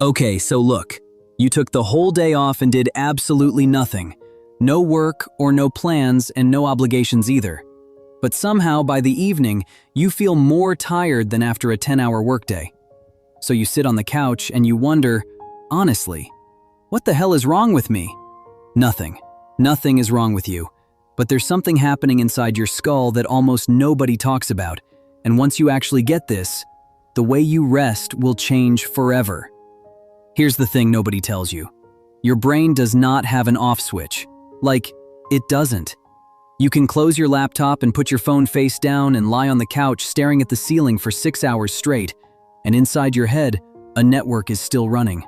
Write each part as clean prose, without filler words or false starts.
Okay, so look, you took the whole day off and did absolutely nothing. No work or no plans and no obligations either. But somehow by the evening, you feel more tired than after a 10-hour workday. So you sit on the couch and you wonder, honestly, what the hell is wrong with me? Nothing. Nothing is wrong with you. But there's something happening inside your skull that almost nobody talks about. And once you actually get this, the way you rest will change forever. Here's the thing nobody tells you. Your brain does not have an off switch. Like, it doesn't. You can close your laptop and put your phone face down and lie on the couch staring at the ceiling for 6 hours straight, and inside your head, a network is still running.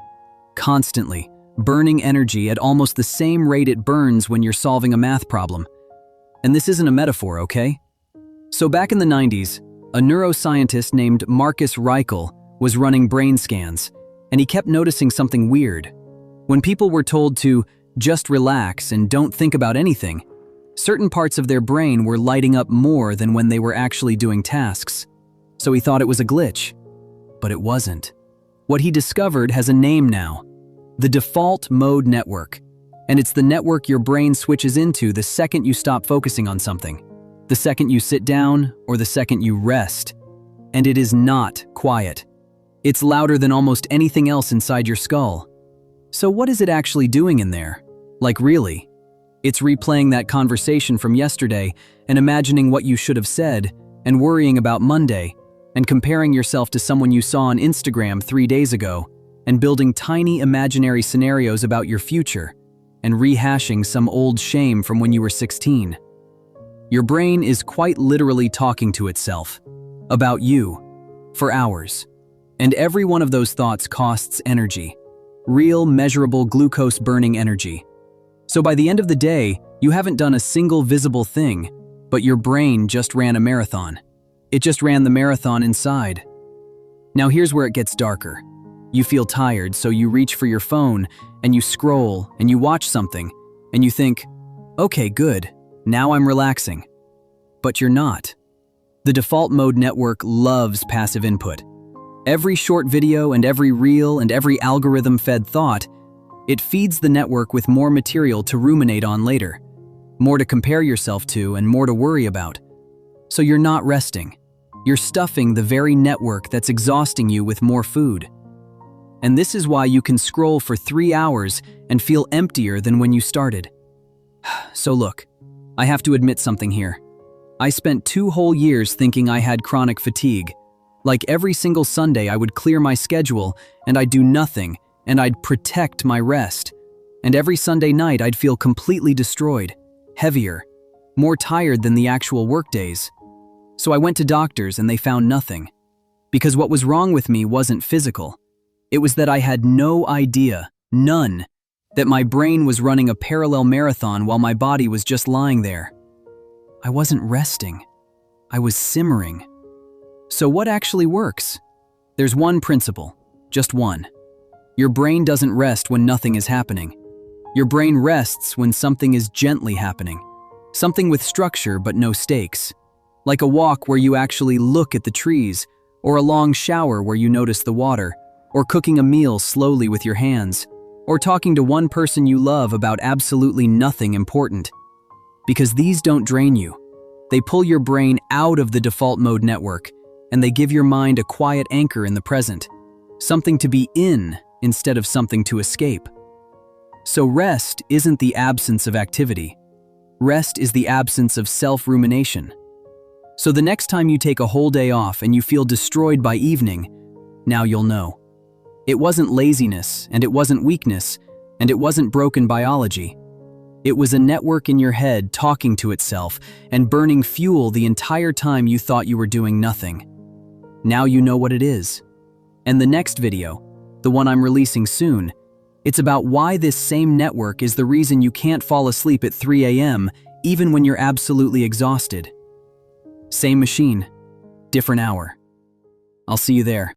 Constantly, burning energy at almost the same rate it burns when you're solving a math problem. And this isn't a metaphor, okay? So back in the 90s, a neuroscientist named Marcus Raichle was running brain scans, and he kept noticing something weird. When people were told to just relax and don't think about anything, certain parts of their brain were lighting up more than when they were actually doing tasks. So he thought it was a glitch. But it wasn't. What he discovered has a name now: the default mode network. And it's the network your brain switches into the second you stop focusing on something, the second you sit down, or the second you rest. And it is not quiet. It's louder than almost anything else inside your skull. So what is it actually doing in there? Like really? It's replaying that conversation from yesterday and imagining what you should have said and worrying about Monday and comparing yourself to someone you saw on Instagram 3 days ago and building tiny imaginary scenarios about your future and rehashing some old shame from when you were 16. Your brain is quite literally talking to itself about you for hours. And every one of those thoughts costs energy, real measurable glucose-burning energy. So by the end of the day, you haven't done a single visible thing, but your brain just ran a marathon. It just ran the marathon inside. Now here's where it gets darker. You feel tired, so you reach for your phone, and you scroll, and you watch something, and you think, okay, good, now I'm relaxing. But you're not. The default mode network loves passive input. Every short video and every reel and every algorithm-fed thought, it feeds the network with more material to ruminate on later, more to compare yourself to and more to worry about. So you're not resting. You're stuffing the very network that's exhausting you with more food. And this is why you can scroll for 3 hours and feel emptier than when you started. So look, I have to admit something here. I spent 2 whole years thinking I had chronic fatigue. Like every single Sunday, I would clear my schedule and I'd do nothing and I'd protect my rest. And every Sunday night, I'd feel completely destroyed, heavier, more tired than the actual workdays. So I went to doctors and they found nothing. Because what was wrong with me wasn't physical. It was that I had no idea, none, that my brain was running a parallel marathon while my body was just lying there. I wasn't resting. I was simmering. So what actually works? There's one principle, just one. Your brain doesn't rest when nothing is happening. Your brain rests when something is gently happening. Something with structure but no stakes. Like a walk where you actually look at the trees, or a long shower where you notice the water, or cooking a meal slowly with your hands, or talking to one person you love about absolutely nothing important. Because these don't drain you. They pull your brain out of the default mode network, and they give your mind a quiet anchor in the present, something to be in instead of something to escape. So rest isn't the absence of activity. Rest is the absence of self-rumination. So the next time you take a whole day off and you feel destroyed by evening, now you'll know. It wasn't laziness, and it wasn't weakness, and it wasn't broken biology. It was a network in your head talking to itself and burning fuel the entire time you thought you were doing nothing. Now you know what it is. And the next video, the one I'm releasing soon, it's about why this same network is the reason you can't fall asleep at 3 a.m. even when you're absolutely exhausted. Same machine, different hour. I'll see you there.